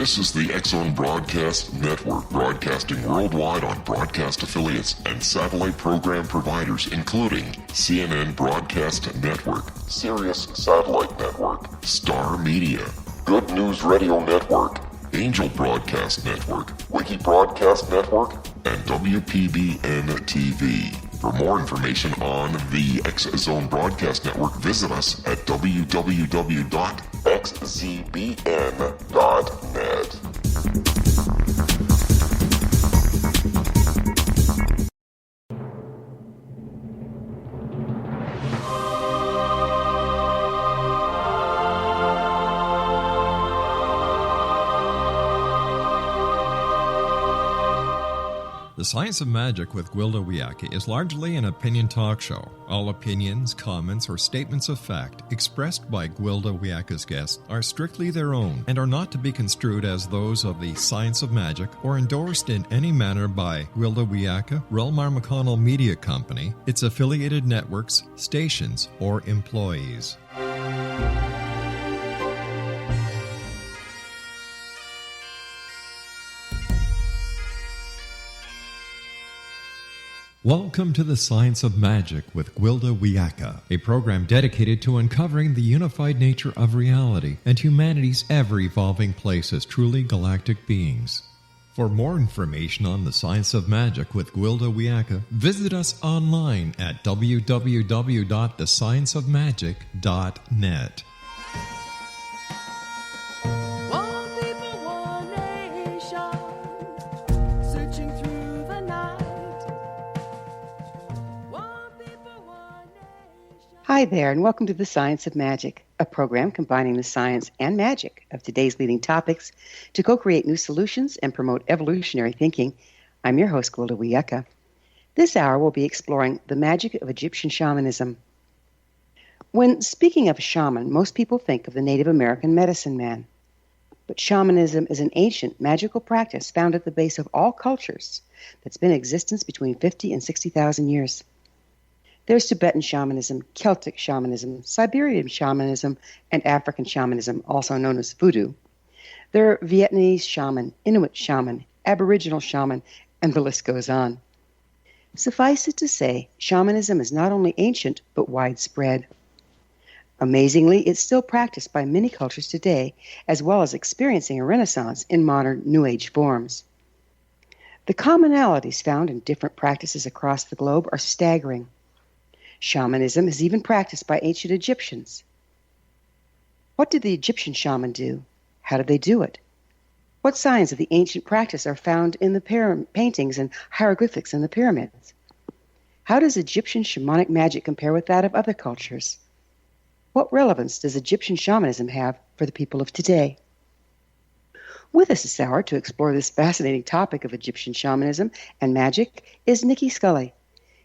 This is the TSOM Broadcast Network, broadcasting worldwide on broadcast affiliates and satellite program providers, including CNN Broadcast Network, Sirius Satellite Network, Star Media, Good News Radio Network, Angel Broadcast Network, Wiki Broadcast Network, and WPBN TV. For more information on the TSOM Broadcast Network, visit us at www.xzbn.net. The Science of Magic with Gwilda Wiyaka is largely an opinion talk show. All opinions, comments, or statements of fact expressed by Gwilda Wiyaka's guests are strictly their own and are not to be construed as those of the Science of Magic or endorsed in any manner by Gwilda Wiyaka, rel-mar McConnell Media Company, its affiliated networks, stations, or employees. Welcome to the Science of Magic with Gwilda Wiyaka, a program dedicated to uncovering the unified nature of reality and humanity's ever-evolving place as truly galactic beings. For more information on the Science of Magic with Gwilda Wiyaka, visit us online at www.thescienceofmagic.net. Hi there, and welcome to the Science of Magic, a program combining the science and magic of today's leading topics to co-create new solutions and promote evolutionary thinking. I'm your host, Gwilda Wiyaka. This hour we'll be exploring the magic of Egyptian shamanism. When speaking of a shaman, most people think of the Native American medicine man. But shamanism is an ancient magical practice found at the base of all cultures that's been in existence between 50 and 60,000 years. There's Tibetan shamanism, Celtic shamanism, Siberian shamanism, and African shamanism, also known as voodoo. There are Vietnamese shaman, Inuit shaman, Aboriginal shaman, and the list goes on. Suffice it to say, shamanism is not only ancient, but widespread. Amazingly, it's still practiced by many cultures today, as well as experiencing a renaissance in modern New Age forms. The commonalities found in different practices across the globe are staggering. Shamanism is even practiced by ancient Egyptians. What did the Egyptian shaman do? How did they do it? What signs of the ancient practice are found in the paintings and hieroglyphics in the pyramids? How does Egyptian shamanic magic compare with that of other cultures? What relevance does Egyptian shamanism have for the people of today? With us this hour to explore this fascinating topic of Egyptian shamanism and magic is Nicky Scully.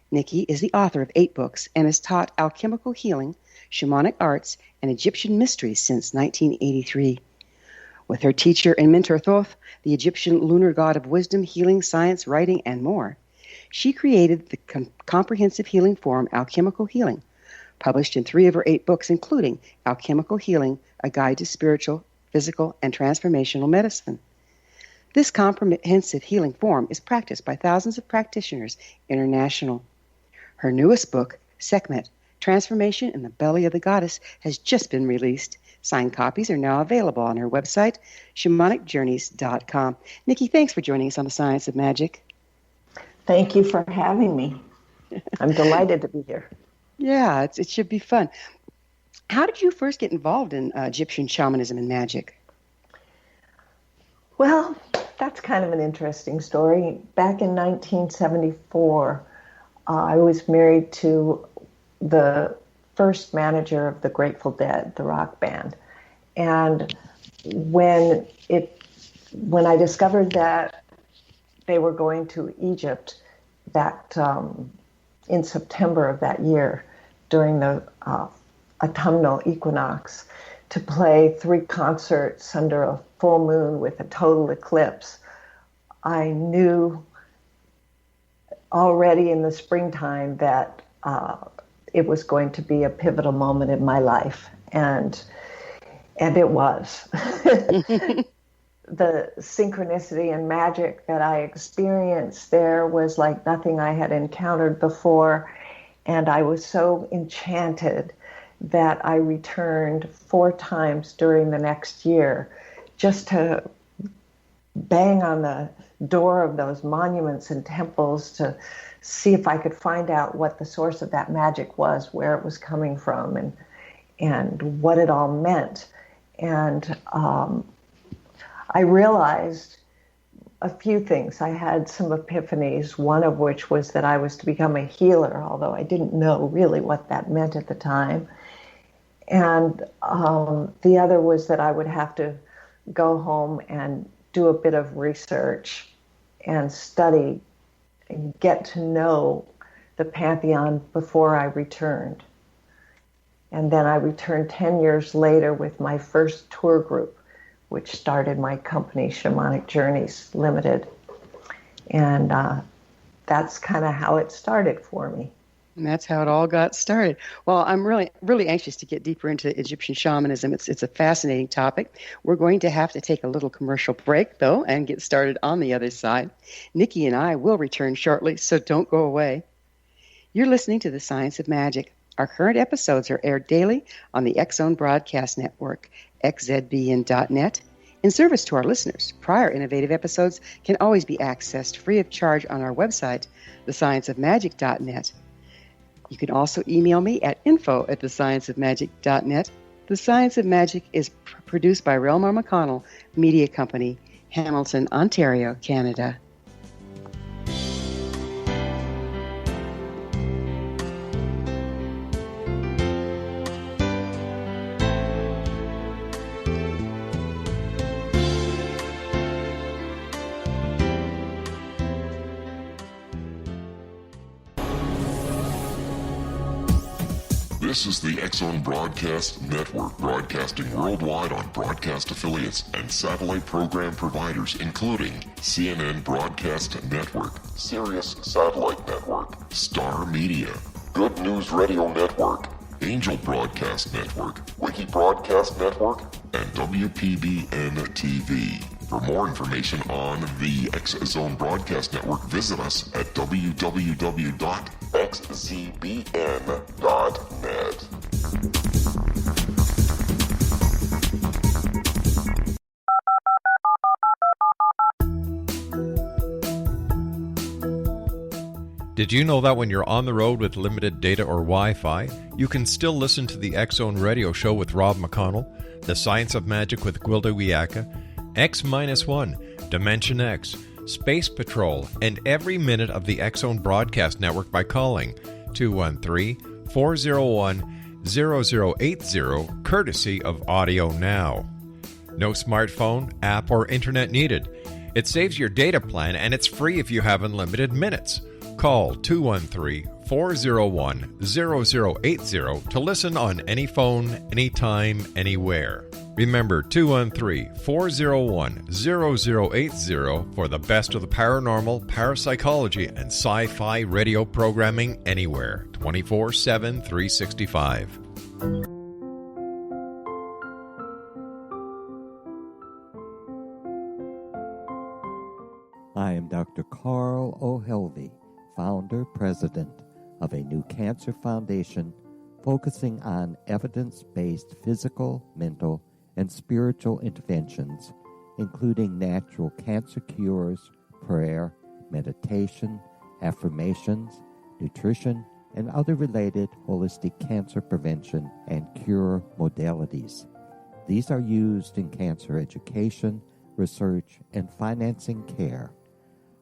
Nicky is the author of 8 books and has taught alchemical healing, shamanic arts, and Egyptian mysteries since 1983. With her teacher and mentor Thoth, the Egyptian lunar god of wisdom, healing, science, writing, and more, she created the comprehensive healing form Alchemical Healing, published in 3 of her 8 books, including Alchemical Healing, A Guide to Spiritual, Physical, and Transformational Medicine. This comprehensive healing form is practiced by thousands of practitioners international. Her newest book, Sekhmet, Transformation in the Belly of the Goddess, has just been released. Signed copies are now available on her website, shamanicjourneys.com. Nicky, thanks for joining us on the Science of Magic. Thank you for having me. I'm delighted to be here. Yeah, it should be fun. How did you first get involved in Egyptian shamanism and magic? Well, that's kind of an interesting story. Back in 1974, I was married to the first manager of the Grateful Dead, the rock band. And when I discovered that they were going to Egypt in September of that year during the autumnal equinox to play 3 concerts under a full moon with a total eclipse, I knew already in the springtime that it was going to be a pivotal moment in my life, and it was. the synchronicity and magic that I experienced there was like nothing I had encountered before. And I was so enchanted that I returned 4 times during the next year just to bang on the door of those monuments and temples to see if I could find out what the source of that magic was, where it was coming from, and what it all meant. And I realized a few things. I had some epiphanies, one of which was that I was to become a healer, although I didn't know really what that meant at the time. And the other was that I would have to go home and do a bit of research and study and get to know the Pantheon before I returned. And then I returned 10 years later with my first tour group, which started my company, Shamanic Journeys Limited. And that's kind of how it started for me. And that's how it all got started. Well, I'm really, really anxious to get deeper into Egyptian shamanism. It's a fascinating topic. We're going to have to take a little commercial break, though, and get started on the other side. Nicky and I will return shortly, so don't go away. You're listening to The Science of Magic. Our current episodes are aired daily on the X-Zone Broadcast Network, xzbn.net. In service to our listeners, prior innovative episodes can always be accessed free of charge on our website, thescienceofmagic.net. You can also email me at info@thescienceofmagic.net. The Science of Magic is produced by rel-mar McConnell Media Company, Hamilton, Ontario, Canada. This is the X-Zone Broadcast Network, broadcasting worldwide on broadcast affiliates and satellite program providers, including CNN Broadcast Network, Sirius Satellite Network, Star Media, Good News Radio Network, Angel Broadcast Network, Wiki Broadcast Network, and WPBN TV. For more information on the X-Zone Broadcast Network, visit us at www.xzbn.net. Did you know that when you're on the road with limited data or Wi-Fi, you can still listen to the X-Zone Radio Show with Rob McConnell, The Science of Magic with Gwilda Wiyaka, X-1, Dimension X, Space Patrol, and every minute of the X-Zone Broadcast Network by calling 213-401-0080, courtesy of Audio Now. No smartphone, app, or internet needed. It saves your data plan, and it's free if you have unlimited minutes. Call 213-401-0080 to listen on any phone, anytime, anywhere. Remember 213-401-0080 for the best of the paranormal, parapsychology, and sci-fi radio programming anywhere, 24/7, 365. I am Dr. Carl O'Helvey, founder, president of a new cancer foundation focusing on evidence-based physical, mental, and spiritual interventions, including natural cancer cures, prayer, meditation, affirmations, nutrition, and other related holistic cancer prevention and cure modalities. These are used in cancer education, research, and financing care.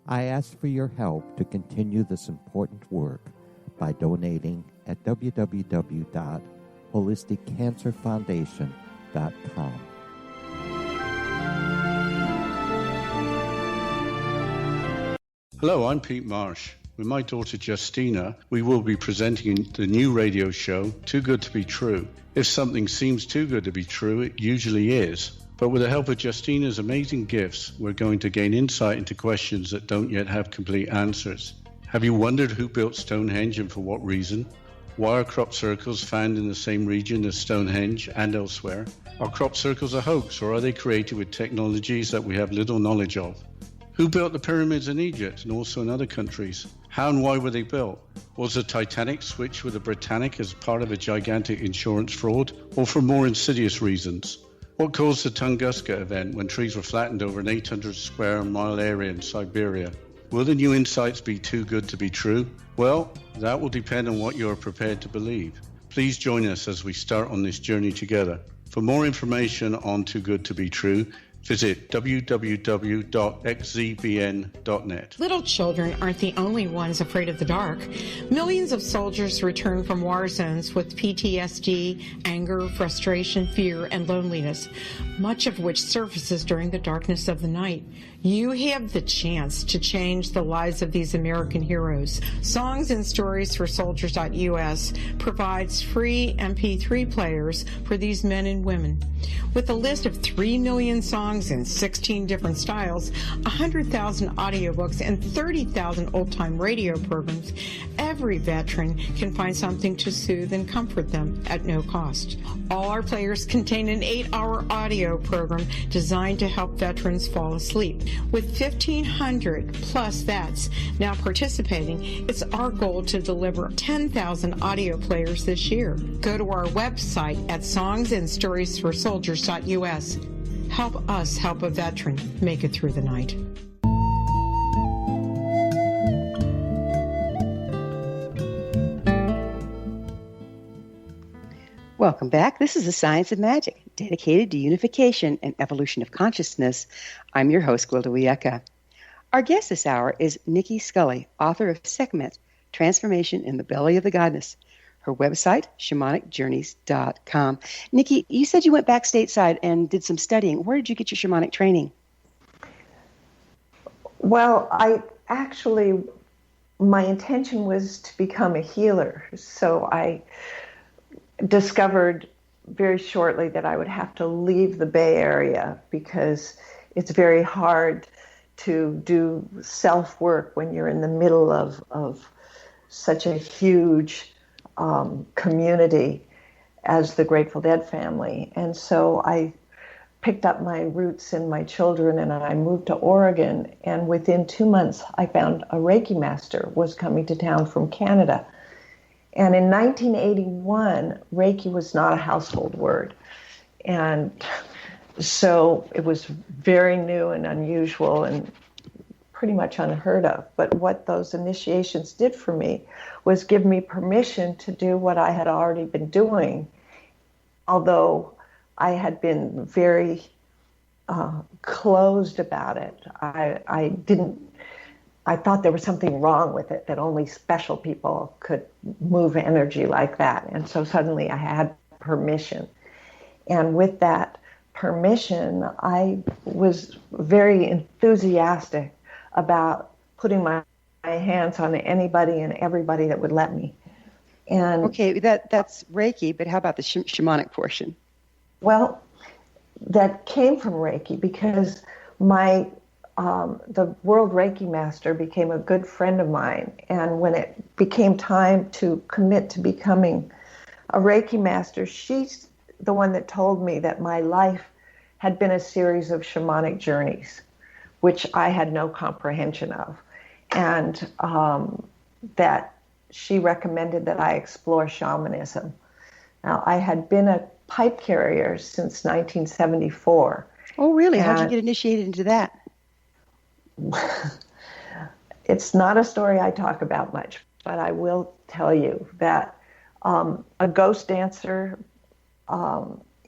I ask for your help to continue this important work by donating at www.holisticcancerfoundation.com. Hello, I'm Pete Marsh. With my daughter Justina, we will be presenting the new radio show, Too Good to Be True. If something seems too good to be true, it usually is. But with the help of Justina's amazing gifts, we're going to gain insight into questions that don't yet have complete answers. Have you wondered who built Stonehenge and for what reason? Why are crop circles found in the same region as Stonehenge and elsewhere? Are crop circles a hoax, or are they created with technologies that we have little knowledge of? Who built the pyramids in Egypt and also in other countries? How and why were they built? Was the Titanic switched with the Britannic as part of a gigantic insurance fraud, or for more insidious reasons? What caused the Tunguska event when trees were flattened over an 800 square mile area in Siberia? Will the new insights be too good to be true? Well, that will depend on what you are prepared to believe. Please join us as we start on this journey together. For more information on Too Good to Be True, visit www.xzbn.net. Little children aren't the only ones afraid of the dark. Millions of soldiers return from war zones with PTSD, anger, frustration, fear, and loneliness, much of which surfaces during the darkness of the night. You have the chance to change the lives of these American heroes. Songs and Stories for Soldiers.us provides free MP3 players for these men and women. With a list of 3 million songs in 16 different styles, 100,000 audiobooks, and 30,000 old-time radio programs, every veteran can find something to soothe and comfort them at no cost. All our players contain an 8-hour audio program designed to help veterans fall asleep. With 1,500 plus vets now participating, it's our goal to deliver 10,000 audio players this year. Go to our website at songsandstoriesforsoldiers.us. Help us help a veteran make it through the night. Welcome back. This is The Science of Magic, dedicated to unification and evolution of consciousness. I'm your host, Gwilda Wiyaka. Our guest this hour is Nicky Scully, author of Sekhmet, Transformation in the Belly of the Goddess. Her website, shamanicjourneys.com. Nicky, you said you went back stateside and did some studying. Where did you get your shamanic training? Well, my intention was to become a healer. So I discovered very shortly that I would have to leave the Bay Area because it's very hard to do self-work when you're in the middle of such a huge community as the Grateful Dead family. And so I picked up my roots in my children and I moved to Oregon. And within 2 months, I found a Reiki master was coming to town from Canada. And in 1981, Reiki was not a household word. And so it was very new and unusual and pretty much unheard of. But what those initiations did for me was give me permission to do what I had already been doing, although I had been very closed about it. I thought there was something wrong with it, that only special people could move energy like that. And so suddenly I had permission. And with that permission, I was very enthusiastic about putting my hands on anybody and everybody that would let me. And okay, that's Reiki, but how about the shamanic portion? Well, that came from Reiki because the World Reiki Master became a good friend of mine. And when it became time to commit to becoming a Reiki Master, she's the one that told me that my life had been a series of shamanic journeys, which I had no comprehension of. And that she recommended that I explore shamanism. Now, I had been a pipe carrier since 1974. Oh, really? How did you get initiated into that? It's not a story I talk about much, but I will tell you that a ghost dancer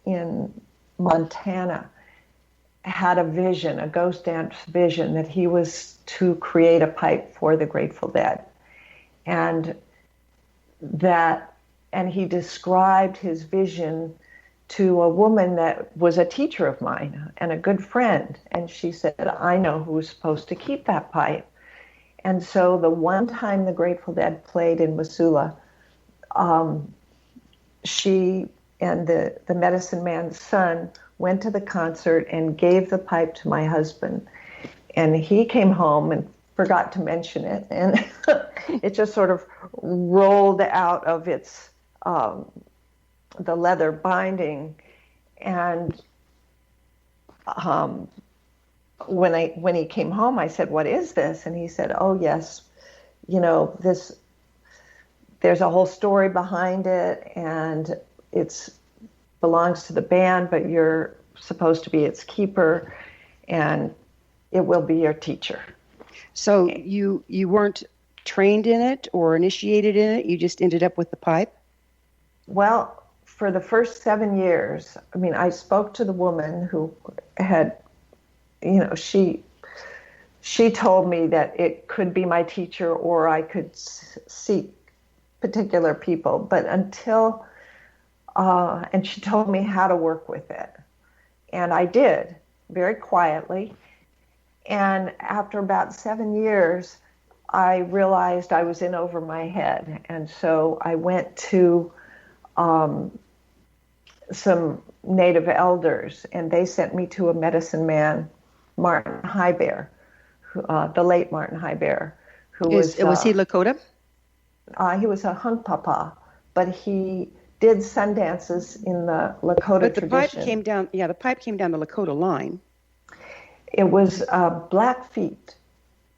in Montana had a vision, a ghost dance vision, that he was to create a pipe for the Grateful Dead. And he described his vision to a woman that was a teacher of mine and a good friend. And she said, I know who's supposed to keep that pipe. And so the one time the Grateful Dead played in Missoula, she and the medicine man's son went to the concert and gave the pipe to my husband. And he came home and forgot to mention it, and it just sort of rolled out of its the leather binding. And when he came home, I said, "What is this?" And he said, "Oh yes, this. There's a whole story behind it, and it belongs to the band, but you're supposed to be its keeper, and it will be your teacher." So you weren't trained in it or initiated in it? You just ended up with the pipe? Well, for the first 7 years, I mean, I spoke to the woman who had, she told me that it could be my teacher or I could seek particular people, but and she told me how to work with it. And I did, very quietly. And after about 7 years, I realized I was in over my head. And so I went to some native elders, and they sent me to a medicine man, Martin Highbear, the late Martin Highbear, who was he Lakota? He was a Hunkpapa, but he did sun dances in the Lakota but the tradition. pipe came down. Yeah, the pipe came down the Lakota line. It was a Blackfeet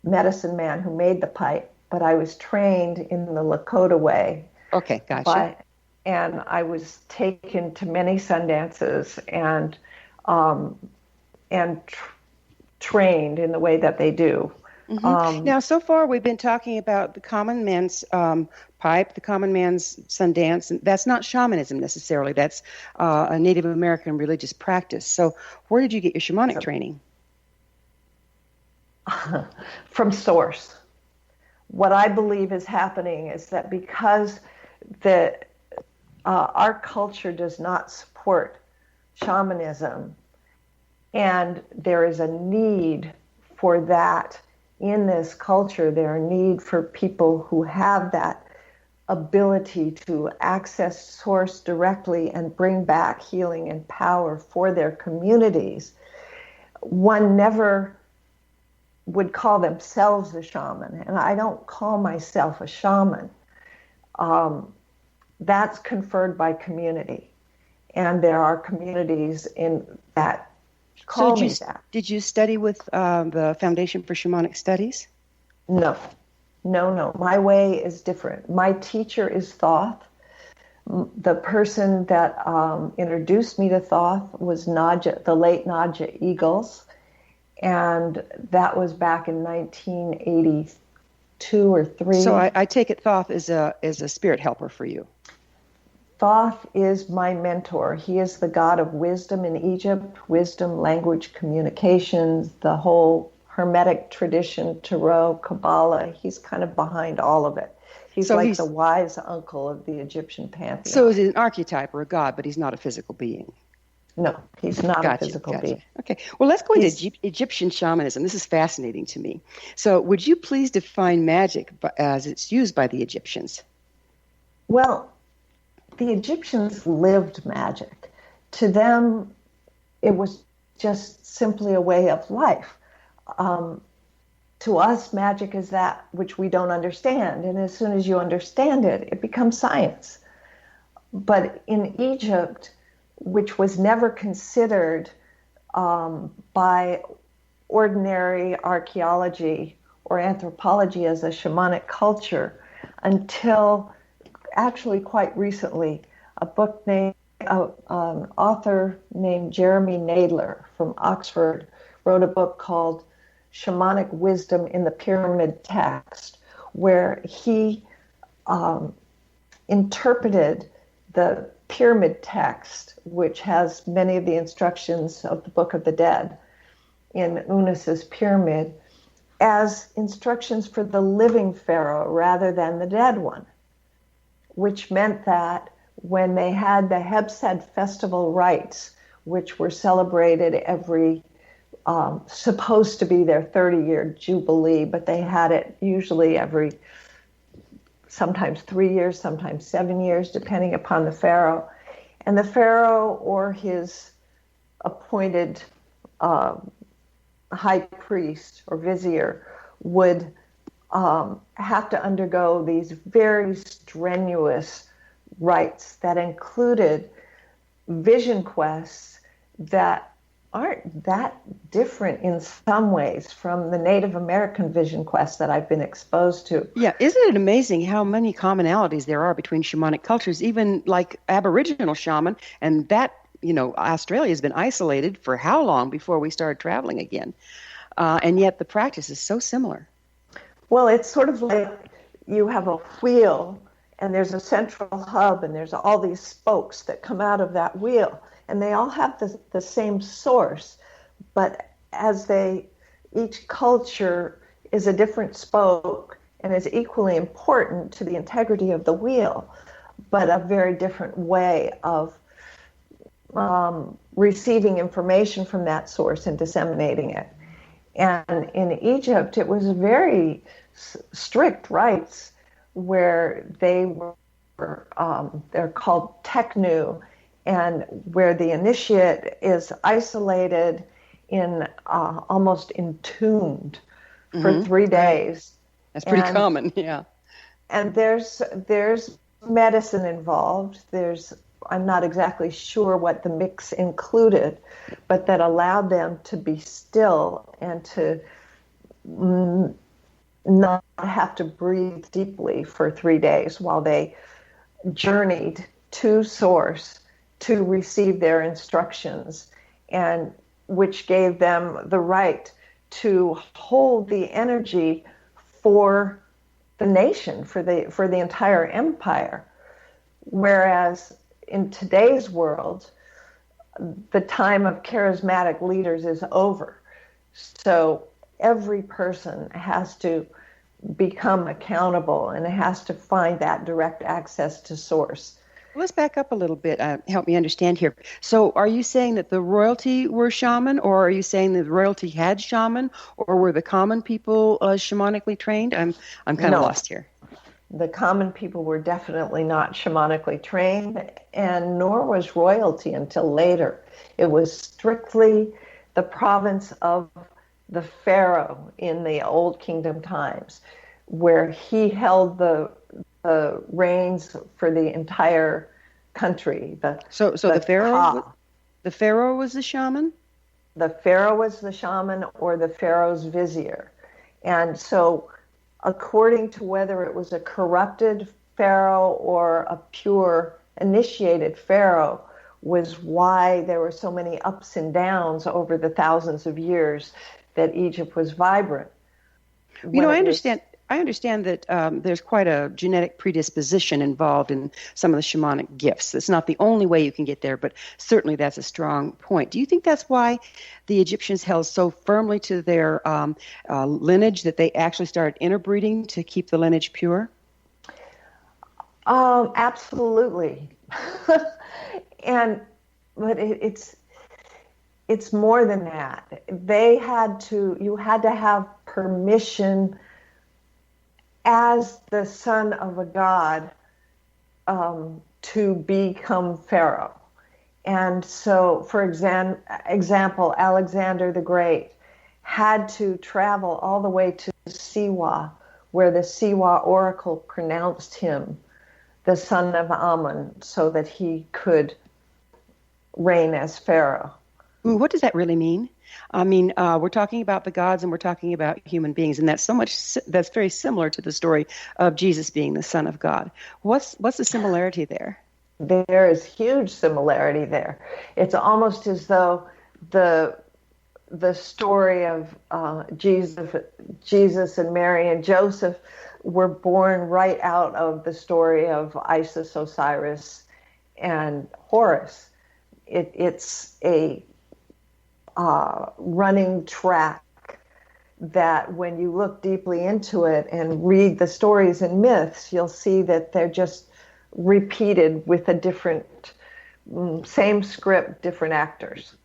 medicine man who made the pipe, but I was trained in the Lakota way. Okay, gotcha. And I was taken to many sun dances and trained in the way that they do. Mm-hmm. Now, so far we've been talking about the common man's pipe, the common man's sun dance, and that's not shamanism necessarily. That's a Native American religious practice. So where did you get your shamanic training? From source. What I believe is happening is that because our culture does not support shamanism, and there is a need for that in this culture, there are need for people who have that ability to access source directly and bring back healing and power for their communities. One never would call themselves a shaman, and I don't call myself a shaman. That's conferred by community, and there are communities in that call me that. Did you study with the Foundation for Shamanic Studies? No. My way is different. My teacher is Thoth. The person that introduced me to Thoth was the late Nadja Eagles, and that was back in 1982 or 3. So I take it Thoth is a spirit helper for you. Thoth is my mentor. He is the god of wisdom in Egypt, wisdom, language, communications, the whole Hermetic tradition, Tarot, Kabbalah. He's kind of behind all of it. He's the wise uncle of the Egyptian pantheon. So he's an archetype or a god, but he's not a physical being. No, he's not a physical being. Okay. Well, let's go into Egyptian shamanism. This is fascinating to me. So would you please define magic as it's used by the Egyptians? Well, the Egyptians lived magic. To them, it was just simply a way of life. To us, magic is that which we don't understand. And as soon as you understand it, it becomes science. But in Egypt, which was never considered by ordinary archaeology or anthropology as a shamanic culture until actually quite recently, an author named Jeremy Nadler from Oxford wrote a book called Shamanic Wisdom in the Pyramid Text, where he interpreted the pyramid text, which has many of the instructions of the Book of the Dead in Unis's pyramid, as instructions for the living pharaoh rather than the dead one, which meant that when they had the Hebsed festival rites, which were celebrated every, supposed to be their 30-year jubilee, but they had it usually every, sometimes 3 years, sometimes 7 years, depending upon the pharaoh. And the pharaoh or his appointed high priest or vizier would have to undergo these very strenuous rites that included vision quests that aren't that different in some ways from the Native American vision quests that I've been exposed to. Yeah, isn't it amazing how many commonalities there are between shamanic cultures, even like Aboriginal shaman, and that, Australia has been isolated for how long before we started traveling again? And yet the practice is so similar. Well, it's sort of like you have a wheel and there's a central hub and there's all these spokes that come out of that wheel. And they all have the same source, but each culture is a different spoke and is equally important to the integrity of the wheel, but a very different way of receiving information from that source and disseminating it. And in Egypt, it was very strict rites where they're called teknu, and where the initiate is isolated in almost entombed for 3 days. That's pretty common, yeah. And there's medicine involved. I'm not exactly sure what the mix included, but that allowed them to be still and to not have to breathe deeply for 3 days while they journeyed to source to receive their instructions, and which gave them the right to hold the energy for the nation, for the entire empire. Whereas in today's world, the time of charismatic leaders is over. So every person has to become accountable and has to find that direct access to source. Let's back up a little bit. Help me understand here. So are you saying that the royalty were shaman, or are you saying that the royalty had shaman, or were the common people shamanically trained? I'm kind of lost here. The common people were definitely not shamanically trained, and nor was royalty until later. It was strictly the province of the pharaoh in the Old Kingdom times, where he held the reins for the entire country. So the pharaoh, the pharaoh was the shaman? The pharaoh was the shaman, or the pharaoh's vizier. And so according to whether it was a corrupted pharaoh or a pure initiated pharaoh was why there were so many ups and downs over the thousands of years that Egypt was vibrant. I understand that there's quite a genetic predisposition involved in some of the shamanic gifts. It's not the only way you can get there, but certainly that's a strong point. Do you think that's why the Egyptians held so firmly to their lineage that they actually started interbreeding to keep the lineage pure? Absolutely. But it's more than that. You had to have permission as the son of a god to become pharaoh. And so, for example, Alexander the Great had to travel all the way to Siwa, where the Siwa oracle pronounced him the son of Amun, so that he could reign as pharaoh. What does that really mean? I mean, we're talking about the gods and we're talking about human beings, and that's very similar to the story of Jesus being the Son of God. What's the similarity there? There is huge similarity there. It's almost as though the story of Jesus and Mary and Joseph were born right out of the story of Isis, Osiris, and Horus. It's a running track that when you look deeply into it and read the stories and myths, you'll see that they're just repeated with a different, same script, different actors.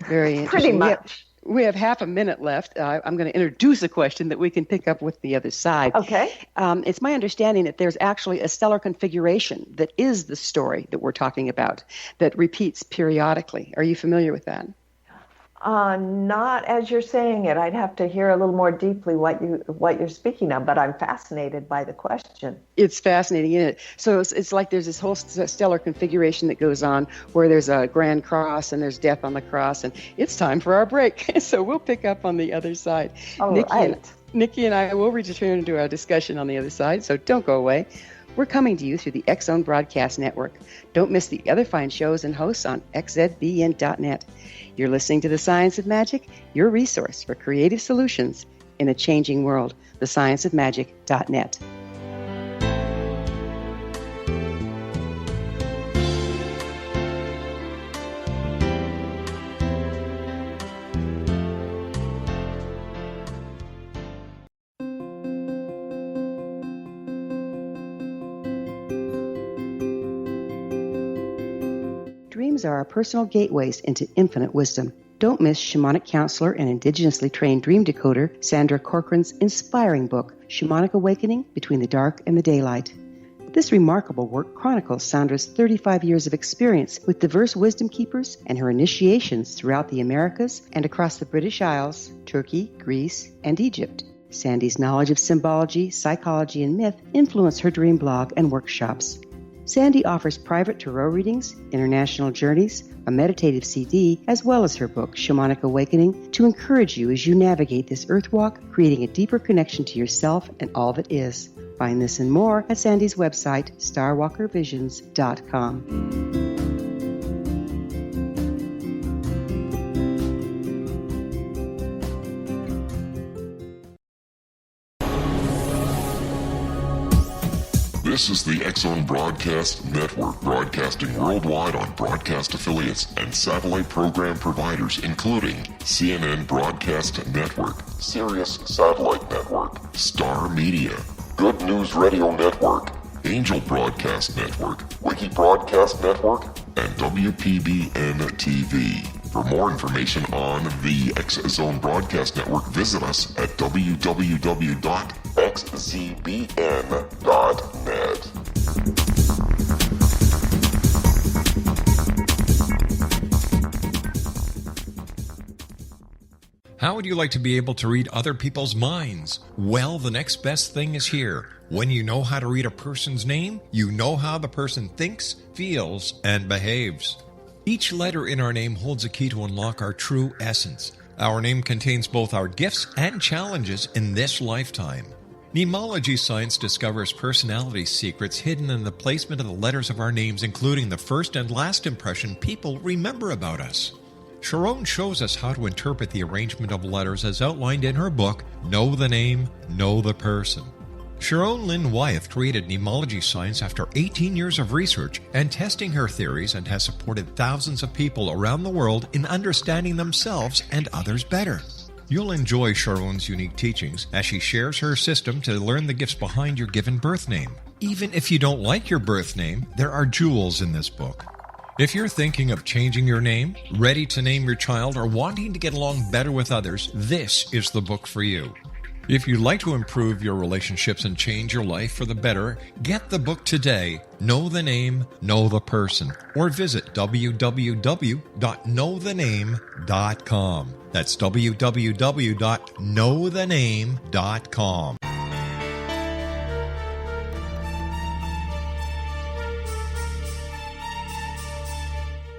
Very interesting. Pretty much. We have half a minute left. I'm going to introduce a question that we can pick up with the other side. Okay. It's my understanding that there's actually a stellar configuration that is the story that we're talking about that repeats periodically. Are you familiar with that? Not as you're saying it. I'd have to hear a little more deeply what you're speaking of, but I'm fascinated by the question. It's fascinating, isn't it? So it's like there's this whole stellar configuration that goes on where there's a grand cross and there's death on the cross, and it's time for our break. So we'll pick up on the other side. All right. Nikki and I will return to our discussion on the other side, so don't go away. We're coming to you through the X-Zone Broadcast Network. Don't miss the other fine shows and hosts on xzbn.net. You're listening to The Science of Magic, your resource for creative solutions in a changing world. thescienceofmagic.net. Dreams are our personal gateways into infinite wisdom. Don't miss shamanic counselor and indigenously trained dream decoder Sandra Corcoran's inspiring book, Shamanic Awakening Between the Dark and the Daylight. This remarkable work chronicles Sandra's 35 years of experience with diverse wisdom keepers and her initiations throughout the Americas and across the British Isles, Turkey, Greece, and Egypt. Sandy's knowledge of symbology, psychology, and myth influenced her dream blog and workshops. Sandy offers private tarot readings, international journeys, a meditative CD, as well as her book, Shamanic Awakening, to encourage you as you navigate this earth walk, creating a deeper connection to yourself and all that is. Find this and more at Sandy's website, starwalkervisions.com. This is the X-Zone Broadcast Network, broadcasting worldwide on broadcast affiliates and satellite program providers, including CNN Broadcast Network, Sirius Satellite Network, Star Media, Good News Radio Network, Angel Broadcast Network, Wiki Broadcast Network, and WPBN TV. For more information on the X-Zone Broadcast Network, visit us at www.xzbn.net. How would you like to be able to read other people's minds? Well, the next best thing is here. When you know how to read a person's name, you know how the person thinks, feels, and behaves. Each letter in our name holds a key to unlock our true essence. Our name contains both our gifts and challenges in this lifetime. Mnemology science discovers personality secrets hidden in the placement of the letters of our names, including the first and last impression people remember about us. Sharon shows us how to interpret the arrangement of letters as outlined in her book, Know the Name, Know the Person. Sharon Lynn Wyeth created mnemology science after 18 years of research and testing her theories, and has supported thousands of people around the world in understanding themselves and others better. You'll enjoy Sharon's unique teachings as she shares her system to learn the gifts behind your given birth name. Even if you don't like your birth name, there are jewels in this book. If you're thinking of changing your name, ready to name your child, or wanting to get along better with others, this is the book for you. If you'd like to improve your relationships and change your life for the better, get the book today, Know the Name, Know the Person, or visit www.knowthename.com. That's www.knowthename.com.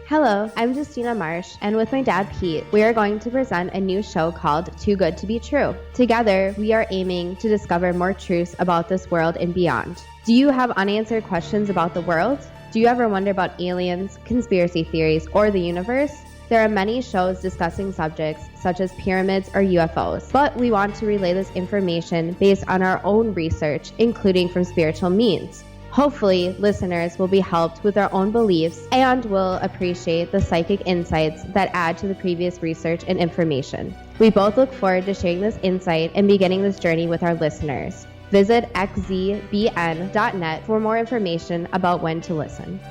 Hello, I'm Justina Marsh, and with my dad Pete, we are going to present a new show called Too Good to Be True. Together, we are aiming to discover more truths about this world and beyond. Do you have unanswered questions about the world? Do you ever wonder about aliens, conspiracy theories, or the universe? There are many shows discussing subjects such as pyramids or UFOs, but we want to relay this information based on our own research, including from spiritual means. Hopefully, listeners will be helped with their own beliefs and will appreciate the psychic insights that add to the previous research and information. We both look forward to sharing this insight and beginning this journey with our listeners. Visit xzbn.net for more information about when to listen.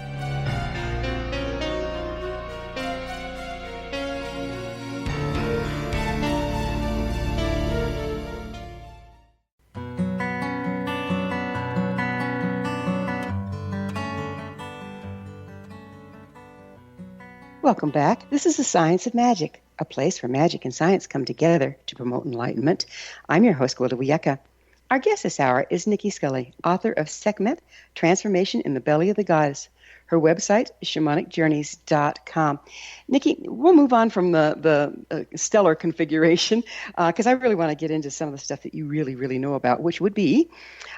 Welcome back. This is the Science of Magic, a place where magic and science come together to promote enlightenment. I'm your host, Gwilda Wiyaka. Our guest this hour is Nicky Scully, author of Sekhmet, Transformation in the Belly of the Goddess. Her website is shamanicjourneys.com. Nicky, we'll move on from the stellar configuration because I really want to get into some of the stuff that you really, really know about, which would be,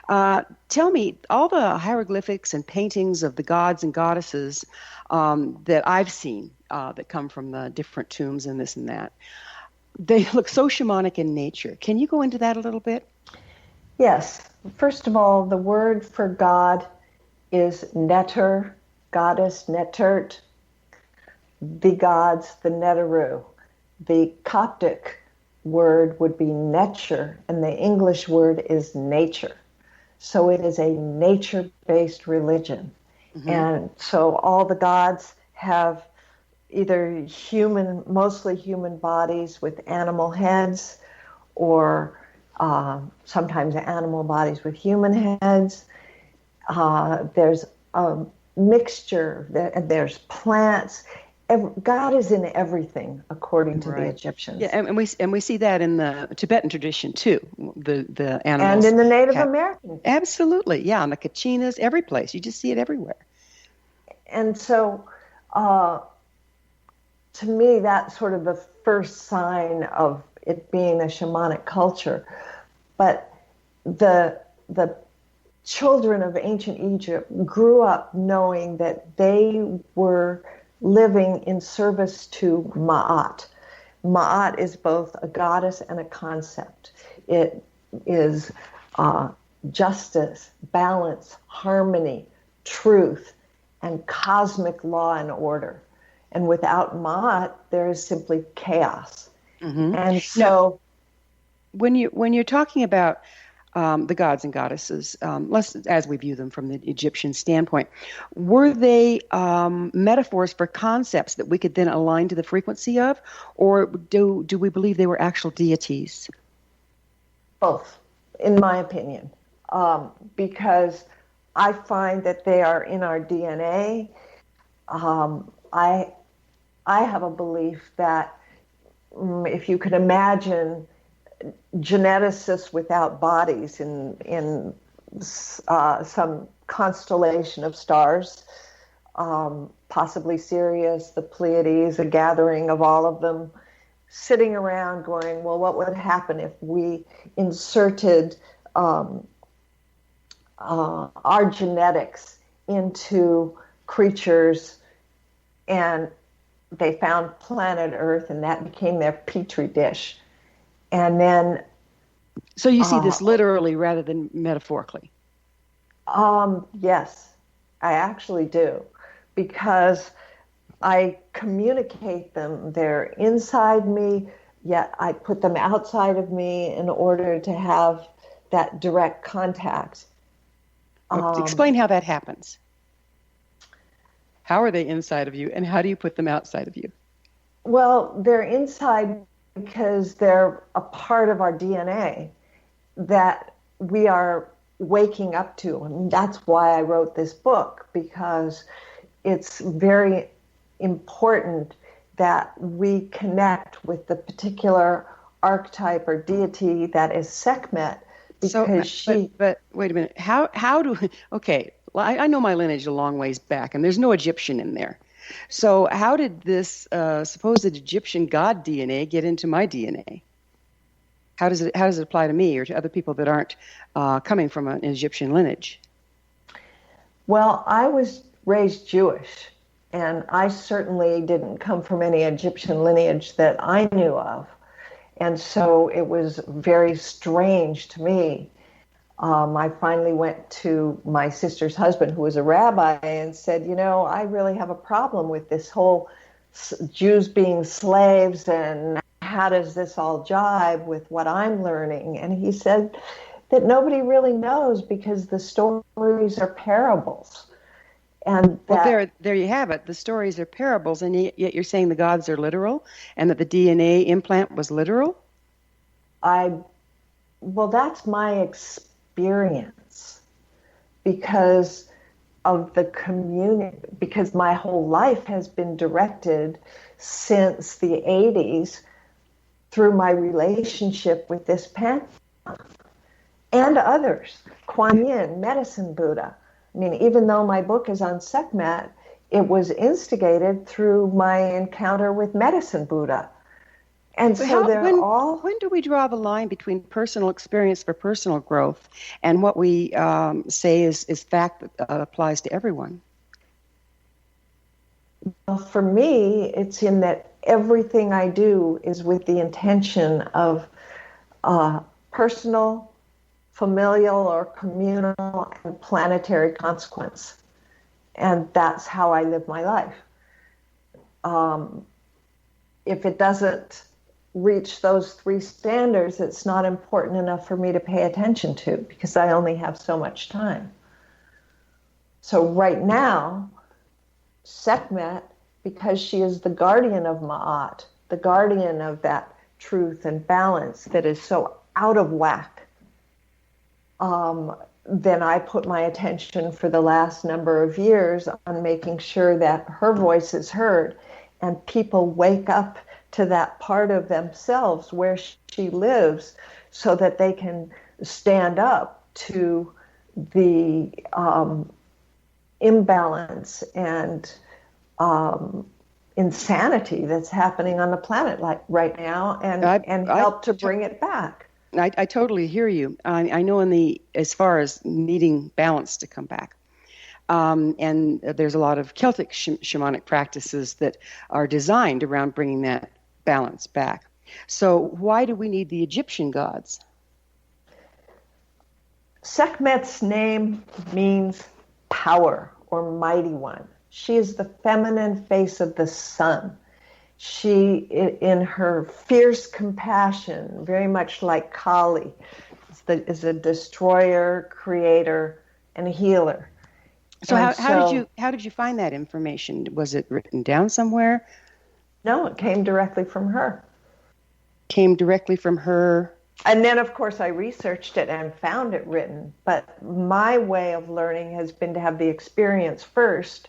tell me, all the hieroglyphics and paintings of the gods and goddesses that I've seen that come from the different tombs and this and that, they look so shamanic in nature. Can you go into that a little bit? Yes. First of all, the word for God is neter, goddess netert, the gods, the neteru. The Coptic word would be nature, and the English word is nature. So it is a nature-based religion. Mm-hmm. And so all the gods have either mostly human bodies with animal heads, or sometimes animal bodies with human heads. There's a mixture, there's plants. God is in everything, according to the Egyptians. Yeah, and we see that in the Tibetan tradition too. The animals, and in the Native American. Absolutely, yeah, on the kachinas, every place. You just see it everywhere. And so, to me, that's sort of the first sign of it being a shamanic culture. But the children of ancient Egypt grew up knowing that they were living in service to Ma'at. Ma'at is both a goddess and a concept. It is justice, balance, harmony, truth, and cosmic law and order. And without Ma'at, there is simply chaos. Mm-hmm. And so, now, when you're talking about the gods and goddesses, as we view them from the Egyptian standpoint, were they metaphors for concepts that we could then align to the frequency of, or do we believe they were actual deities? Both, in my opinion, because I find that they are in our DNA. I have a belief that if you could imagine geneticists without bodies in some constellation of stars, possibly Sirius, the Pleiades, a gathering of all of them, sitting around going, well, what would happen if we inserted our genetics into creatures, and they found planet Earth, and that became their petri dish. And then, so you see this literally rather than metaphorically? Yes, I actually do, because I communicate them. They're inside me, yet I put them outside of me in order to have that direct contact. Explain how that happens. How are they inside of you, and how do you put them outside of you? Well, they're inside because they're a part of our DNA that we are waking up to. And that's why I wrote this book, because it's very important that we connect with the particular archetype or deity that is Sekhmet, because But wait a minute. How do... Okay, well, I know my lineage a long ways back, and there's no Egyptian in there. So how did this supposed Egyptian god DNA get into my DNA? How does it apply to me or to other people that aren't coming from an Egyptian lineage? Well, I was raised Jewish, and I certainly didn't come from any Egyptian lineage that I knew of. And so it was very strange to me. I finally went to my sister's husband, who was a rabbi, and said, I really have a problem with this whole Jews being slaves, and how does this all jibe with what I'm learning? And he said that nobody really knows, because the stories are parables. And well, there you have it. The stories are parables, and yet you're saying the gods are literal, and that the DNA implant was literal? Well, that's my experience, because of the community, because my whole life has been directed since the 80s through my relationship with this pantheon and others, Kuan Yin, Medicine Buddha. I mean, even though my book is on Sekhmet, it was instigated through my encounter with Medicine Buddha. And so when do we draw the line between personal experience for personal growth and what we say is fact that applies to everyone? Well, for me, it's in that everything I do is with the intention of personal, familial, or communal and planetary consequence. And that's how I live my life. If it doesn't reach those three standards, it's not important enough for me to pay attention to, because I only have so much time. So right now, Sekhmet, because she is the guardian of Ma'at, the guardian of that truth and balance that is so out of whack, then I put my attention for the last number of years on making sure that her voice is heard and people wake up to that part of themselves where she lives, so that they can stand up to the imbalance and insanity that's happening on the planet right now, and help to bring it back. I totally hear you. I know as far as needing balance to come back. And there's a lot of Celtic shamanic practices that are designed around bringing that balance back. So why do we need the Egyptian gods? Sekhmet's name means power or mighty one. She is the feminine face of the sun. She, in her fierce compassion, very much like Kali, is a destroyer, creator, and healer. So how did you find that information? Was it written down somewhere? No, it came directly from her. Came directly from her. And then, of course, I researched it and found it written. But my way of learning has been to have the experience first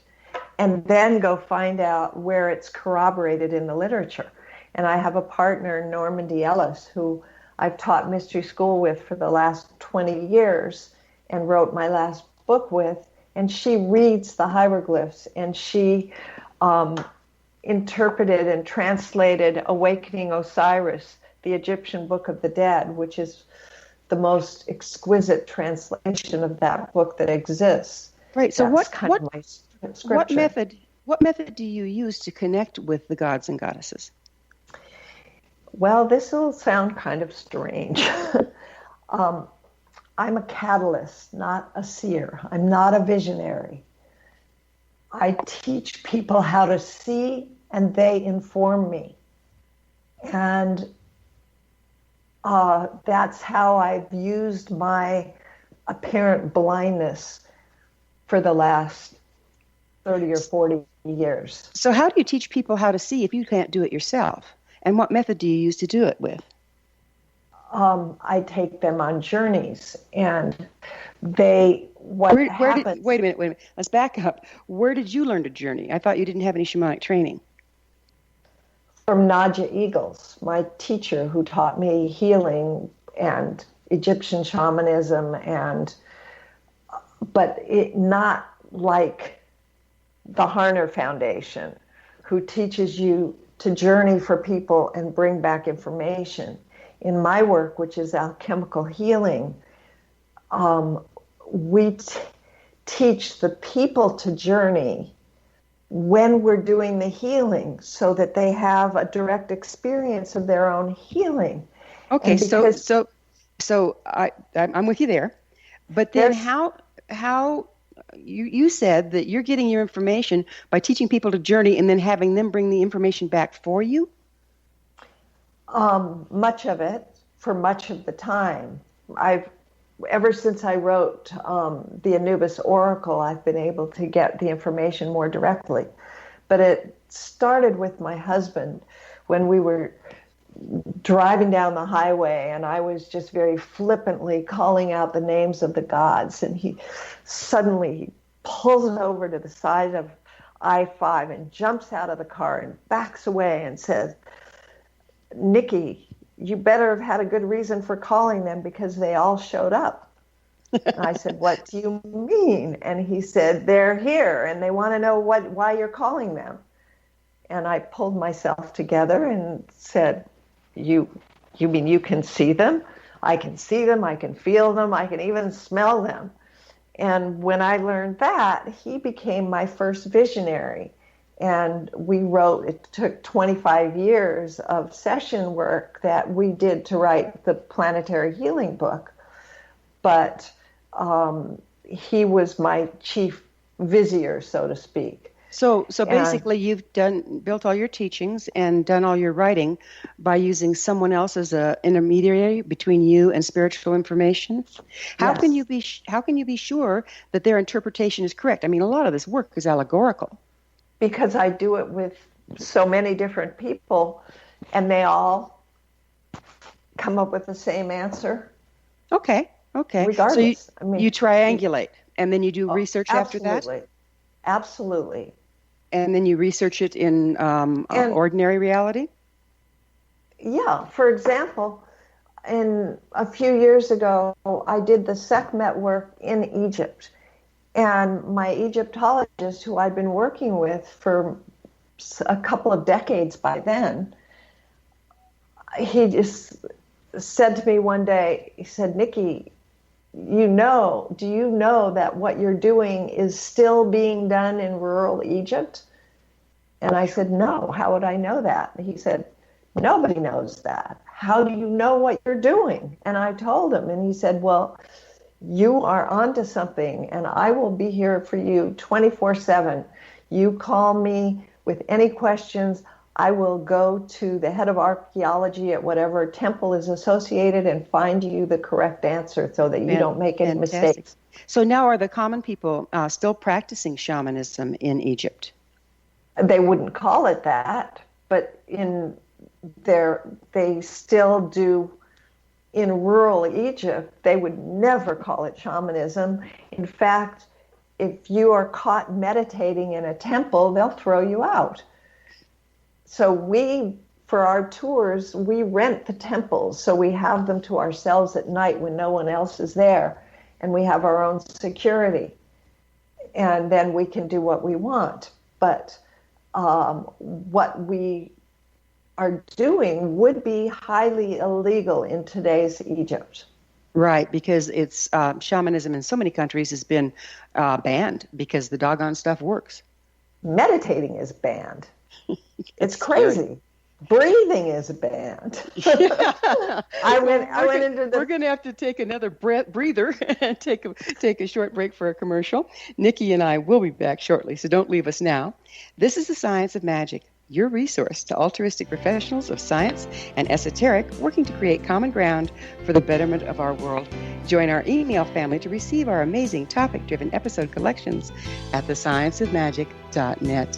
and then go find out where it's corroborated in the literature. And I have a partner, Norman D. Ellis, who I've taught mystery school with for the last 20 years and wrote my last book with. And she reads the hieroglyphs, and she interpreted and translated Awakening Osiris, the Egyptian Book of the Dead, which is the most exquisite translation of that book that exists. Right. So what method do you use to connect with the gods and goddesses? Well, this will sound kind of strange. I'm a catalyst, not a seer. I'm not a visionary. I teach people how to see, and they inform me. And that's how I've used my apparent blindness for the last 30 or 40 years. So how do you teach people how to see if you can't do it yourself? And what method do you use to do it with? I take them on journeys, and wait a minute. Let's back up. Where did you learn to journey? I thought you didn't have any shamanic training. From Nadja Eagles, my teacher, who taught me healing and Egyptian shamanism, but not like the Harner Foundation, who teaches you to journey for people and bring back information. In my work, which is alchemical healing, we teach the people to journey when we're doing the healing, so that they have a direct experience of their own healing. Okay, so I'm with you there, but then how you said that you're getting your information by teaching people to journey and then having them bring the information back for you? Much of it, for much of the time. Ever since I wrote the Anubis Oracle, I've been able to get the information more directly. But it started with my husband when we were driving down the highway, and I was just very flippantly calling out the names of the gods, and he suddenly pulls over to the side of I-5 and jumps out of the car and backs away and says, "Nicky, you better have had a good reason for calling them because they all showed up." And I said, "What do you mean?" And he said, "They're here and they want to know why you're calling them." And I pulled myself together and said, You mean you can see them? I can see them, I can feel them, I can even smell them. And when I learned that, he became my first visionary. And we wrote, it took 25 years of session work that we did to write the Planetary Healing book. But he was my chief vizier, so to speak. So basically you've built all your teachings and done all your writing by using someone else as an intermediary between you and spiritual information. How Yes. can you be sure that their interpretation is correct? I mean, a lot of this work is allegorical. Because I do it with so many different people, and they all come up with the same answer. Okay. Regardless. So you triangulate, and then you do research after that? Absolutely. And then you research it in ordinary reality? Yeah. For example, a few years ago, I did the Sekhmet work in Egypt. And my Egyptologist, who I'd been working with for a couple of decades by then, he just said to me one day, he said, "Nicky, do you know that what you're doing is still being done in rural Egypt?" And I said, "No, how would I know that?" He said, "Nobody knows that. How do you know what you're doing?" And I told him, and he said, "Well, you are onto something, and I will be here for you 24/7. You call me with any questions. I will go to the head of archaeology at whatever temple is associated and find you the correct answer so that you don't make any mistakes." So now are the common people still practicing shamanism in Egypt? They wouldn't call it that, but they still do. In rural Egypt, they would never call it shamanism. In fact, if you are caught meditating in a temple, they'll throw you out. So for our tours, we rent the temples. So we have them to ourselves at night when no one else is there. And we have our own security. And then we can do what we want. But what we are doing would be highly illegal in today's Egypt. Right, because it's shamanism in so many countries has been banned because the doggone stuff works. Meditating is banned. It's crazy. Breathing is banned. We're going to have to take another breather and take a short break for a commercial. Nicky and I will be back shortly, so don't leave us now. This is The Science of Magic, your resource to altruistic professionals of science and esoteric working to create common ground for the betterment of our world. Join our email family to receive our amazing topic-driven episode collections at thescienceofmagic.net.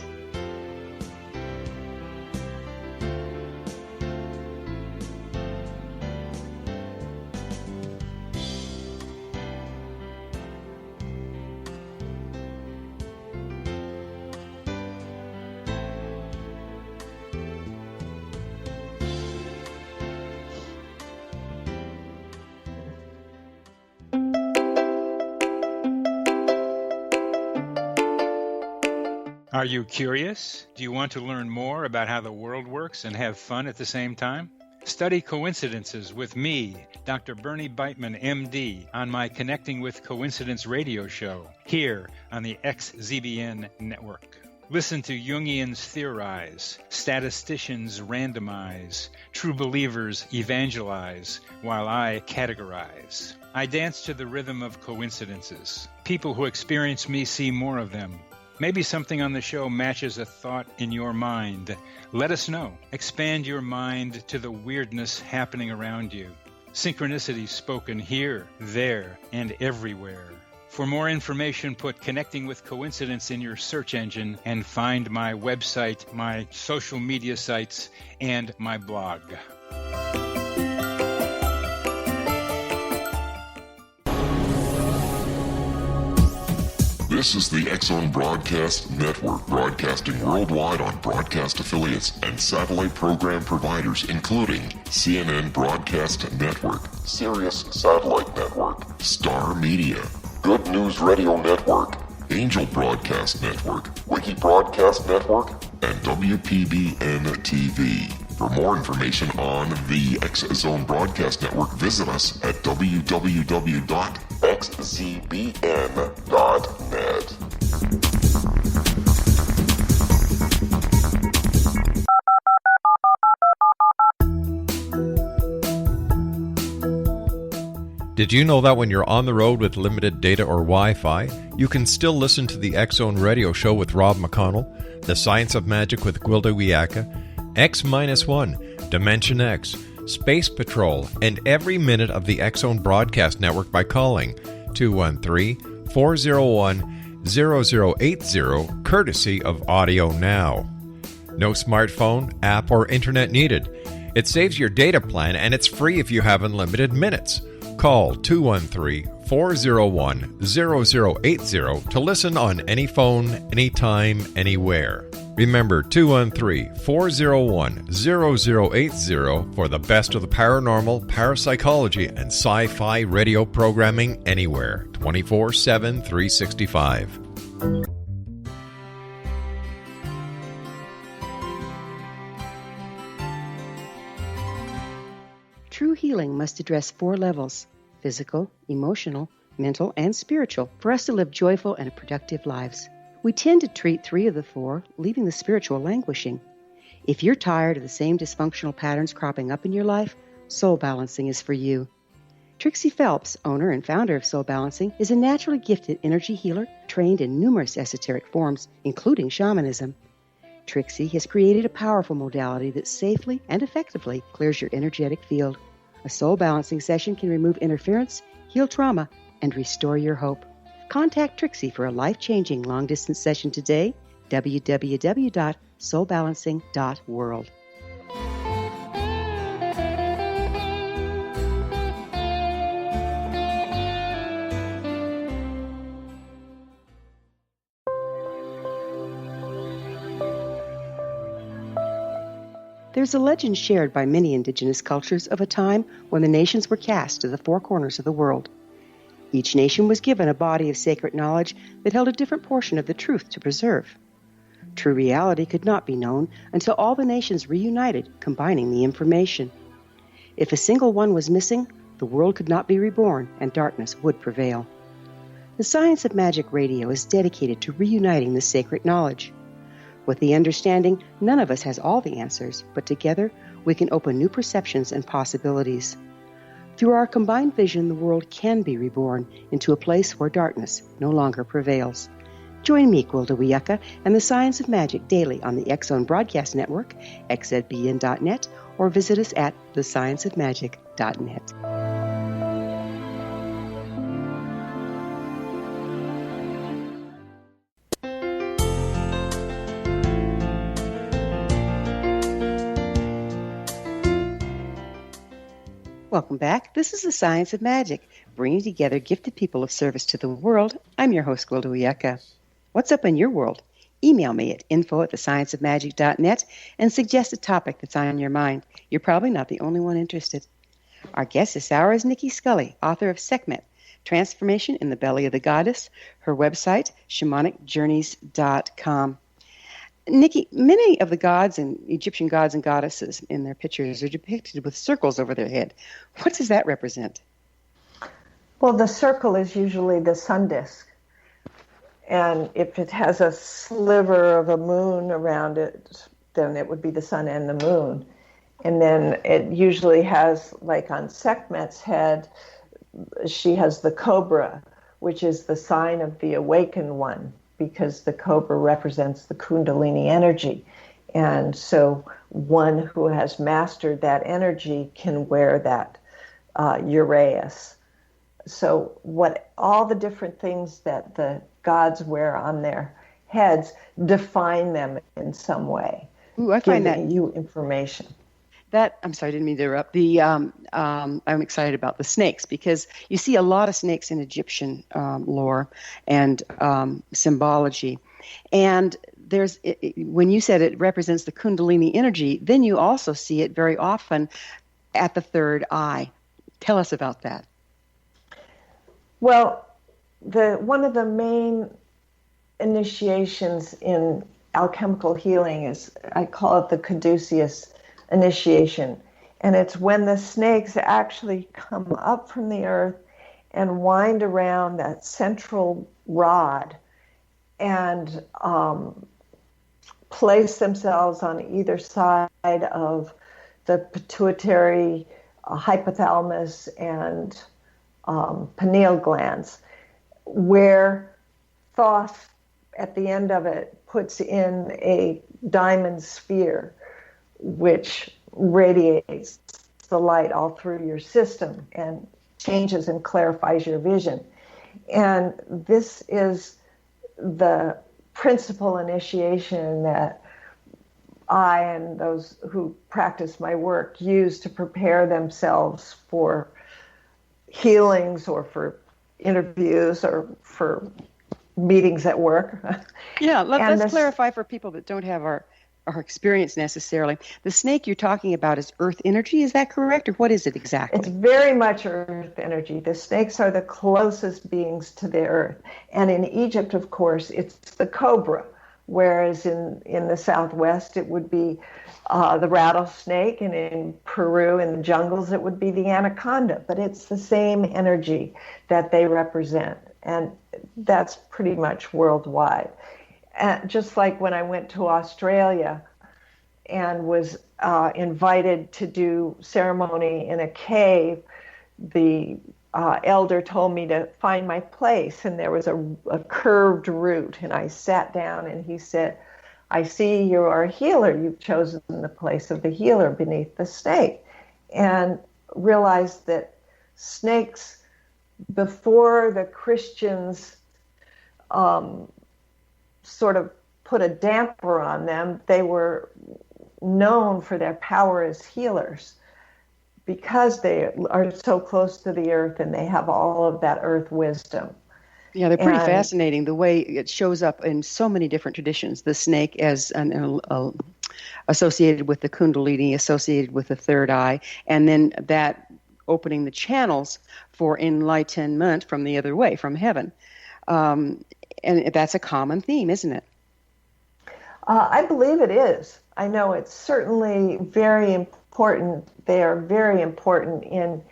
Are you curious? Do you want to learn more about how the world works and have fun at the same time? Study coincidences with me, Dr. Bernie Beitman, MD, on my Connecting with Coincidence radio show, here on the XZBN network. Listen to Jungians theorize, statisticians randomize, true believers evangelize, while I categorize. I dance to the rhythm of coincidences. People who experience me see more of them. Maybe something on the show matches a thought in your mind. Let us know. Expand your mind to the weirdness happening around you. Synchronicity spoken here, there, and everywhere. For more information, put Connecting with Coincidence in your search engine and find my website, my social media sites, and my blog. This is the X-Zone Broadcast Network, broadcasting worldwide on broadcast affiliates and satellite program providers, including CNN Broadcast Network, Sirius Satellite Network, Star Media, Good News Radio Network, Angel Broadcast Network, Wiki Broadcast Network, and WPBN TV. For more information on the X-Zone Broadcast Network, visit us at www.xzbn.net. Did you know that when you're on the road with limited data or Wi-Fi, you can still listen to the X-Zone Radio Show with Rob McConnell, The Science of Magic with Gwilda Wiyaka, X-1, Dimension X, Space Patrol, and every minute of the X-Zone Broadcast Network by calling 213-401-0080, courtesy of Audio Now. No smartphone, app, or internet needed. It saves your data plan, and it's free if you have unlimited minutes. Call 213-401-0080 to listen on any phone, anytime, anywhere. Remember, 213-401-0080 for the best of the paranormal, parapsychology, and sci-fi radio programming anywhere, 24/7, 365. True healing must address 4 levels: physical, emotional, mental, and spiritual, for us to live joyful and productive lives. We tend to treat 3 of the 4, leaving the spiritual languishing. If you're tired of the same dysfunctional patterns cropping up in your life, Soul Balancing is for you. Trixie Phelps, owner and founder of Soul Balancing, is a naturally gifted energy healer trained in numerous esoteric forms, including shamanism. Trixie has created a powerful modality that safely and effectively clears your energetic field. A Soul Balancing session can remove interference, heal trauma, and restore your hope. Contact Trixie for a life-changing long-distance session today, www.soulbalancing.world. There's a legend shared by many indigenous cultures of a time when the nations were cast to the 4 corners of the world. Each nation was given a body of sacred knowledge that held a different portion of the truth to preserve. True reality could not be known until all the nations reunited, combining the information. If a single one was missing, the world could not be reborn and darkness would prevail. The Science of Magic Radio is dedicated to reuniting the sacred knowledge. With the understanding, none of us has all the answers, but together we can open new perceptions and possibilities. Through our combined vision, the world can be reborn into a place where darkness no longer prevails. Join me, Gwilda Wiyaka, and the Science of Magic daily on the X-Zone Broadcast Network, xzbn.net, or visit us at thescienceofmagic.net. Welcome back. This is the Science of Magic, bringing together gifted people of service to the world. I'm your host, Gwilda Wiyaka. What's up in your world? Email me at info@thescienceofmagic.net and suggest a topic that's on your mind. You're probably not the only one interested. Our guest this hour is Nicky Scully, author of Sekhmet, Transformation in the Belly of the Goddess, her website, shamanicjourneys.com. Nicky, many of the gods and Egyptian gods and goddesses in their pictures are depicted with circles over their head. What does that represent? Well, the circle is usually the sun disk. And if it has a sliver of a moon around it, then it would be the sun and the moon. And then it usually has, like on Sekhmet's head, she has the cobra, which is the sign of the awakened one, because the cobra represents the Kundalini energy. And so one who has mastered that energy can wear that uraeus. So what all the different things that the gods wear on their heads define them in some way. Ooh, I find that you information. I'm sorry, I didn't mean to interrupt. I'm excited about the snakes because you see a lot of snakes in Egyptian lore and symbology. And when you said it represents the Kundalini energy, then you also see it very often at the third eye. Tell us about that. Well, one of the main initiations in alchemical healing is, I call it the caduceus initiation. And it's when the snakes actually come up from the earth and wind around that central rod and place themselves on either side of the pituitary, hypothalamus, and pineal glands, where Thoth, at the end of it, puts in a diamond sphere, which radiates the light all through your system and changes and clarifies your vision. And this is the principal initiation that I and those who practice my work use to prepare themselves for healings or for interviews or for meetings at work. Yeah, let's clarify for people that don't have our experience necessarily. The snake you're talking about is earth energy, is that correct? Or what is it exactly? It's very much earth energy. The snakes are the closest beings to the earth. And in Egypt, of course, it's the cobra, whereas in the Southwest, it would be the rattlesnake, and in Peru, in the jungles, it would be the anaconda. But it's the same energy that they represent. And that's pretty much worldwide. Just like when I went to Australia and was invited to do ceremony in a cave, the elder told me to find my place, and there was a curved route, and I sat down, and he said, "I see you are a healer. You've chosen the place of the healer beneath the snake," and realized that snakes, before the Christians sort of put a damper on them, they were known for their power as healers because they are so close to the earth and they have all of that earth wisdom. Yeah, they're pretty fascinating, the way it shows up in so many different traditions. The snake as associated with the Kundalini, associated with the third eye, and then that opening the channels for enlightenment from the other way, from heaven. And that's a common theme, isn't it? I believe it is. I know it's certainly very important. They are very important in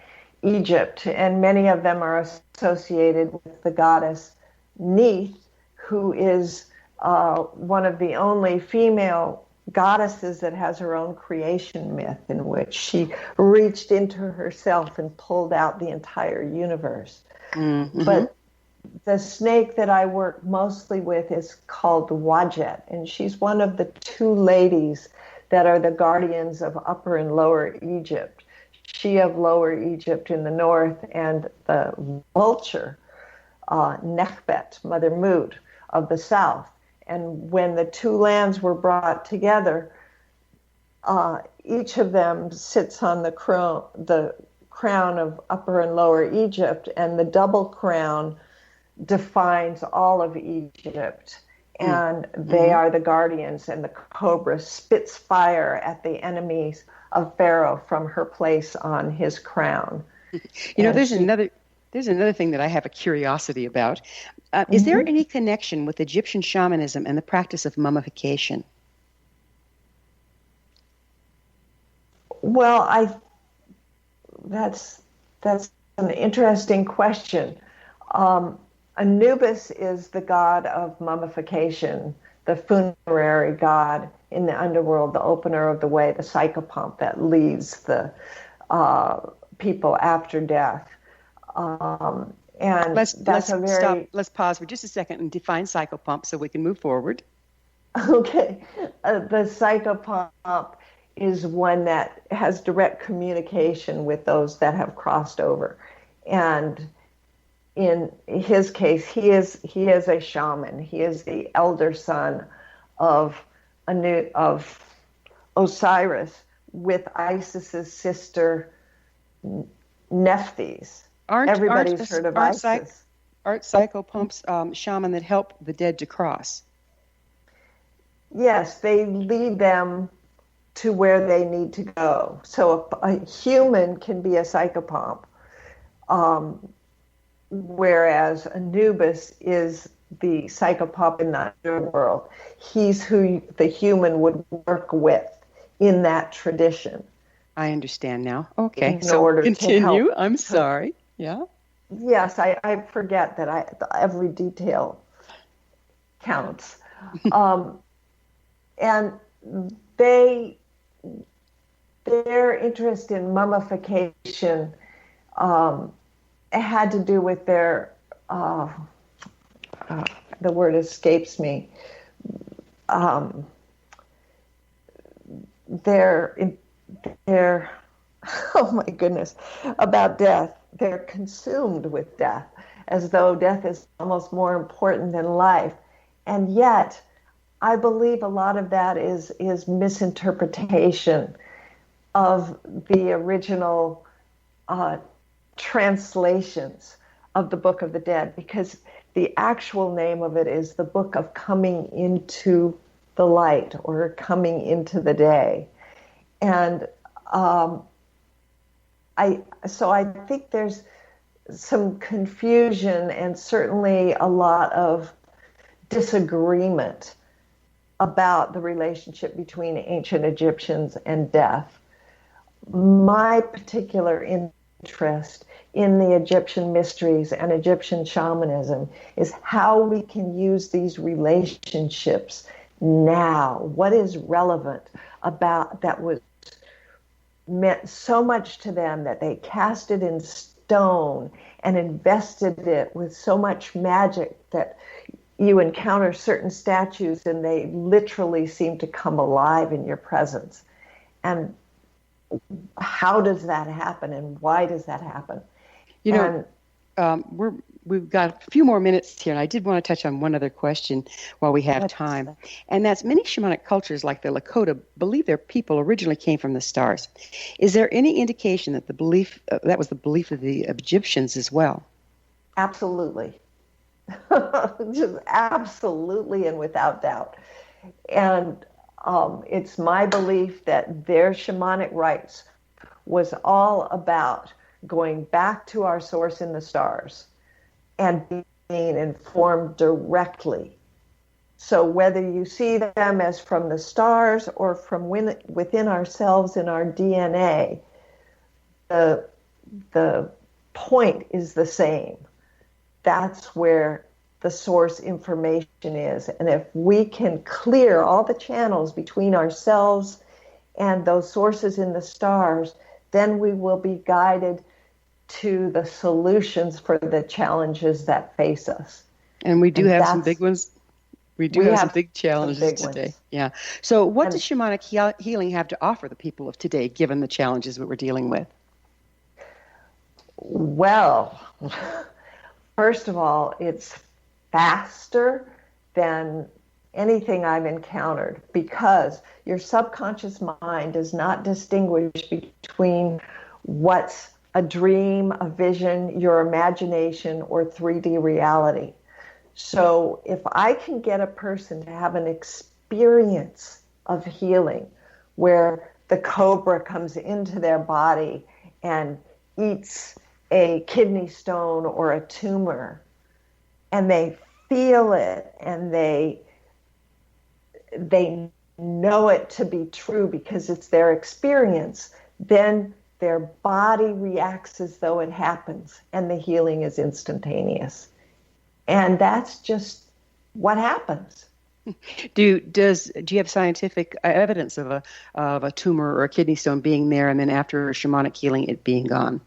Egypt, and many of them are associated with the goddess Neith, who is one of the only female goddesses that has her own creation myth, in which she reached into herself and pulled out the entire universe. Mm-hmm. But the snake that I work mostly with is called Wadjet, and she's one of the two ladies that are the guardians of Upper and Lower Egypt. She of Lower Egypt in the north, and the vulture, Nekhbet, Mother Mut, of the south. And when the two lands were brought together, each of them sits on the crown of Upper and Lower Egypt, and the double crown defines all of Egypt, and they are the guardians, and the cobra spits fire at the enemies of Pharaoh from her place on his crown. You know, there's another thing that I have a curiosity about. Is there any connection with Egyptian shamanism and the practice of mummification? Well, that's an interesting question. Anubis is the god of mummification, the funerary god in the underworld, the opener of the way, the psychopomp that leads the people after death. And let's stop. Let's pause for just a second and define psychopomp so we can move forward. Okay. The psychopomp is one that has direct communication with those that have crossed over. And in his case, he is a shaman. He is the elder son of Osiris, with Isis's sister Nephthys. Everybody's heard of Isis. Aren't psychopomps shaman that help the dead to cross? Yes, they lead them to where they need to go. So a human can be a psychopomp, whereas Anubis is the psychopomp in the underworld. He's who the human would work with in that tradition. I understand now. Okay, in order continue. To help. I'm sorry. Yeah. Yes, I forget that every detail counts. And their interest in mummification had to do with their, the word escapes me, their oh my goodness, about death. They're consumed with death, as though death is almost more important than life. And yet, I believe a lot of that is misinterpretation of the original translations of the Book of the Dead, because the actual name of it is the Book of Coming into the Light, or Coming into the Day. And I think there's some confusion and certainly a lot of disagreement about the relationship between ancient Egyptians and death. My particular interest in the Egyptian mysteries and Egyptian shamanism is how we can use these relationships now. What is relevant about that was meant so much to them that they cast it in stone and invested it with so much magic that you encounter certain statues and they literally seem to come alive in your presence. And how does that happen, and why does that happen? You know, we've got a few more minutes here, and I did want to touch on one other question while we have time. And that's many shamanic cultures, like the Lakota, believe their people originally came from the stars. Is there any indication that that was the belief of the Egyptians as well? Absolutely. Just absolutely and without doubt. And it's my belief that their shamanic rites was all about going back to our source in the stars and being informed directly. So whether you see them as from the stars or from within ourselves in our DNA, the point is the same. That's where the source information is. And if we can clear all the channels between ourselves and those sources in the stars, then we will be guided to the solutions for the challenges that face us. And we do have some big ones. We have some big challenges today. Yeah. So what does shamanic healing have to offer the people of today, given the challenges that we're dealing with? Well, first of all, it's faster than anything I've encountered, because your subconscious mind does not distinguish between what's a dream, a vision, your imagination, or 3D reality. So if I can get a person to have an experience of healing where the cobra comes into their body and eats a kidney stone or a tumor, and they feel it and they know it to be true because it's their experience, then their body reacts as though it happens, and the healing is instantaneous. And that's just what happens. Do you have scientific evidence of a tumor or a kidney stone being there, and then after shamanic healing, it being gone?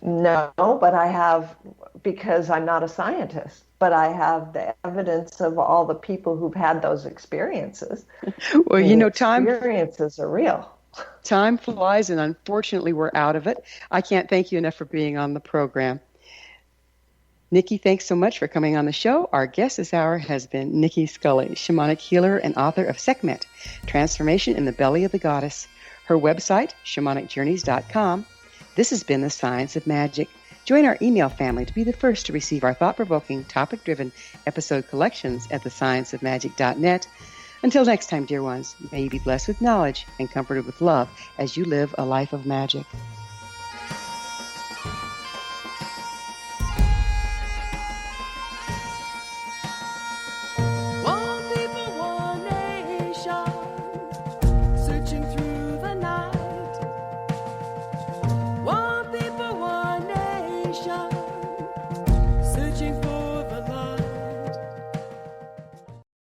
No, but I have, because I'm not a scientist, but I have the evidence of all the people who've had those experiences. Well, you know, experiences are real. Time flies, and unfortunately, we're out of it. I can't thank you enough for being on the program. Nicky, thanks so much for coming on the show. Our guest this hour has been Nicky Scully, shamanic healer and author of Sekhmet, Transformation in the Belly of the Goddess. her website, shamanicjourneys.com. This has been The Science of Magic. Join our email family to be the first to receive our thought-provoking, topic-driven episode collections at thescienceofmagic.net. Until next time, dear ones, may you be blessed with knowledge and comforted with love as you live a life of magic. One people, one nation, searching through the night. One people, one nation.